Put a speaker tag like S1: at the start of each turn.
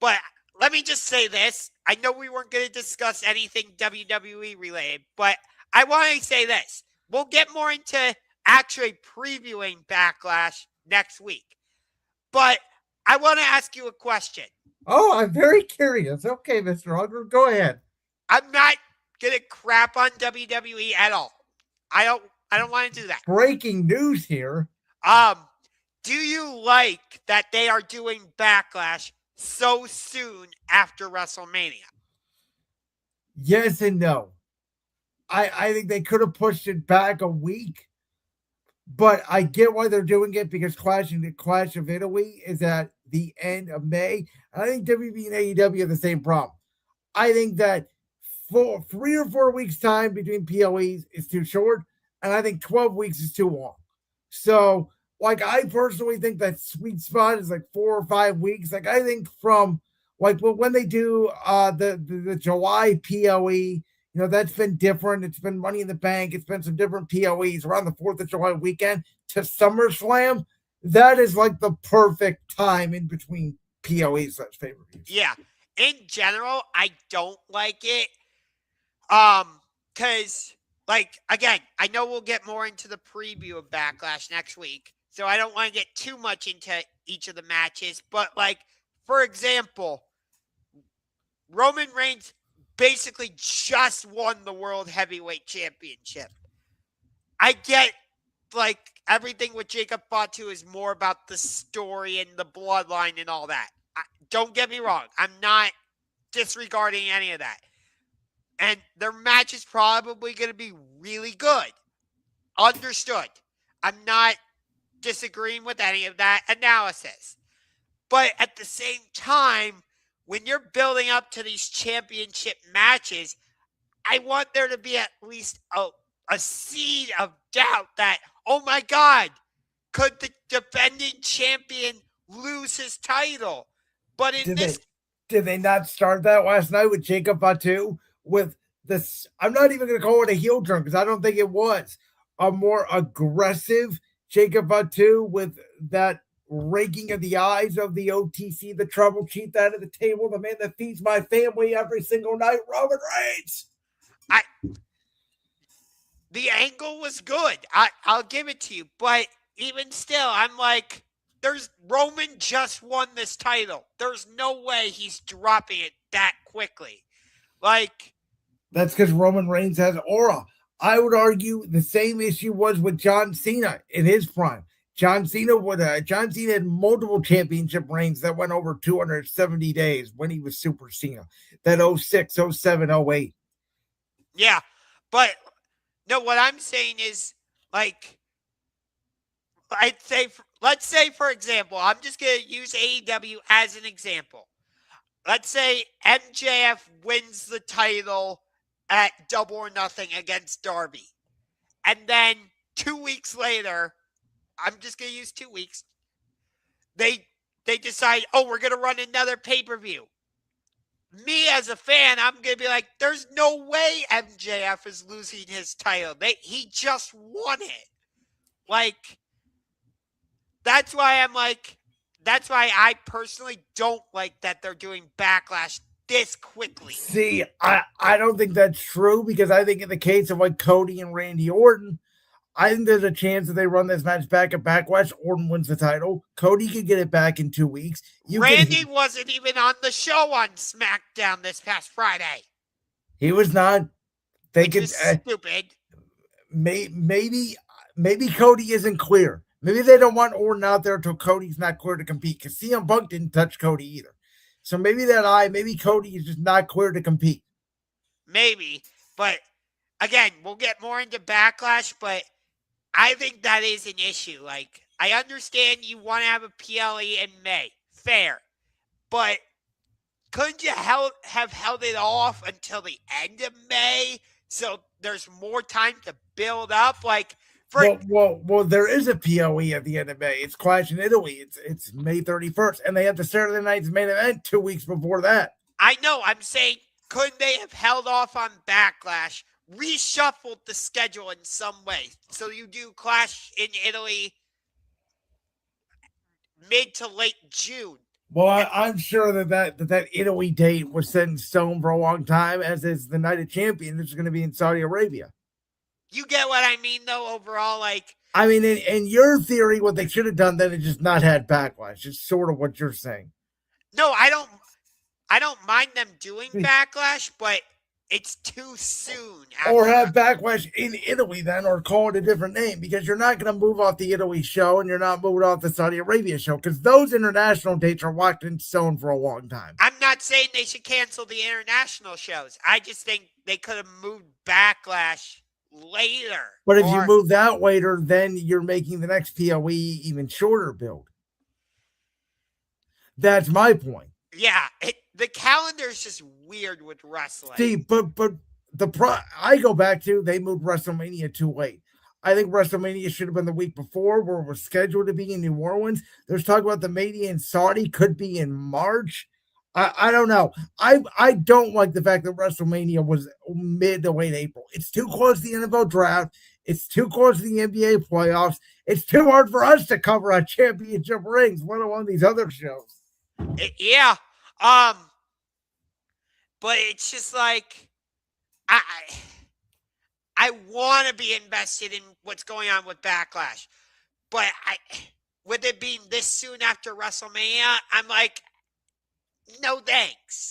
S1: But let me just say this. I know we weren't going to discuss anything WWE related, but I want to say this. We'll get more into actually previewing Backlash next week. But I want to ask you a question.
S2: Oh, I'm very curious. Okay, Mr. Unger, go ahead.
S1: I'm not going to crap on WWE at all. I don't want to do that.
S2: Breaking news here.
S1: Um, do you like that they are doing Backlash so soon after WrestleMania?
S2: Yes and no. I think they could have pushed it back a week, but I get why they're doing it because Clash of Italy is at the end of May. I think WB and AEW have the same problem. I think that for 3 or 4 weeks time between PLEs is too short, and I think 12 weeks is too long. So, like, I personally think that sweet spot is like 4 or 5 weeks. Like, I think from like when they do the July PLE, that's been different. It's been Money in the Bank. It's been some different PLEs around the 4th of July weekend to SummerSlam. That is like the perfect time in between PLEs slash pay-per-views.
S1: Yeah. In general, I don't like it. Because, like, again, I know we'll get more into the preview of Backlash next week, so I don't want to get too much into each of the matches. But, like, for example, Roman Reigns basically just won the World Heavyweight Championship. I get, like, everything with Jacob Fatu is more about the story and the bloodline and all that. Don't get me wrong. I'm not disregarding any of that. And their match is probably going to be really good. Understood. I'm not disagreeing with any of that analysis. But at the same time, when you're building up to these championship matches, I want there to be at least a seed of doubt that, oh my God, could the defending champion lose his title? But in
S2: did they not start that last night with Jacob Fatu with this? I'm not even going to call it a heel turn because I don't think it was a more aggressive Jacob Fatu with that raking of the eyes of the OTC, the trouble chief out of the table, the man that feeds my family every single night, Roman Reigns.
S1: The angle was good. I'll give it to you. But even still, I'm like, Roman just won this title. There's no way he's dropping it that quickly. Like,
S2: that's because Roman Reigns has aura. I would argue the same issue was with John Cena in his prime. John Cena had multiple championship reigns that went over 270 days when he was Super Cena. That 06, 07, 08.
S1: Yeah, but no, what I'm saying is, like, let's say, for example, I'm just going to use AEW as an example. Let's say MJF wins the title at Double or Nothing against Darby. And then 2 weeks later, I'm just going to use 2 weeks, they decide, oh, we're going to run another pay-per-view. Me as a fan, I'm going to be like, there's no way MJF is losing his title. He just won it. Like, that's why I personally don't like that they're doing Backlash this quickly.
S2: See, I don't think that's true because I think in the case of like Cody and Randy Orton, I think there's a chance that they run this match back at Backlash. Orton wins the title. Cody could get it back in 2 weeks.
S1: Randy wasn't even on the show on SmackDown this past Friday.
S2: He was not.
S1: Which is stupid.
S2: Maybe Cody isn't clear. Maybe they don't want Orton out there until Cody's not clear to compete because CM Punk didn't touch Cody either. So maybe Cody is just not clear to compete.
S1: Maybe. But again, we'll get more into Backlash, but I think that is an issue. Like, I understand you want to have a PLE in May. Fair. But couldn't you have held it off until the end of May so there's more time to build up? Like,
S2: well, there is a PLE at the end of May. It's Clash in Italy. It's May 31st, and they have the Saturday night's main event 2 weeks before that.
S1: I know. I'm saying, couldn't they have held off on Backlash, reshuffled the schedule in some way? So you do Clash in Italy mid to late June.
S2: Well, I'm sure that Italy date was set in stone for a long time, as is the Night of Champions, which is going to be in Saudi Arabia.
S1: You get what I mean, though. Overall, like,
S2: I mean, in your theory, what they should have done then is just not had Backlash. It's sort of what you're saying.
S1: no, I don't. I don't mind them doing Backlash, but it's too soon.
S2: Or
S1: After
S2: have Backlash in Italy then, or call it a different name, because you're not going to move off the Italy show and you're not moving off the Saudi Arabia show, because those international dates are locked in stone for a long time.
S1: I'm not saying they should cancel the international shows. I just think they could have moved Backlash later.
S2: But if you move that later, then you're making the next POE even shorter build. That's my point.
S1: Yeah, the calendar is just weird with wrestling.
S2: See, but I go back to they moved WrestleMania too late. I think WrestleMania should have been the week before, where it was scheduled to be in New Orleans. There's talk about the Mania in Saudi could be in March. I don't know. I don't like the fact that WrestleMania was mid to late April. It's too close to the NFL draft. It's too close to the NBA playoffs. It's too hard for us to cover our championship rings, let alone these other shows.
S1: Yeah. But it's just like I want to be invested in what's going on with Backlash. But with it being this soon after WrestleMania, I'm like, no thanks.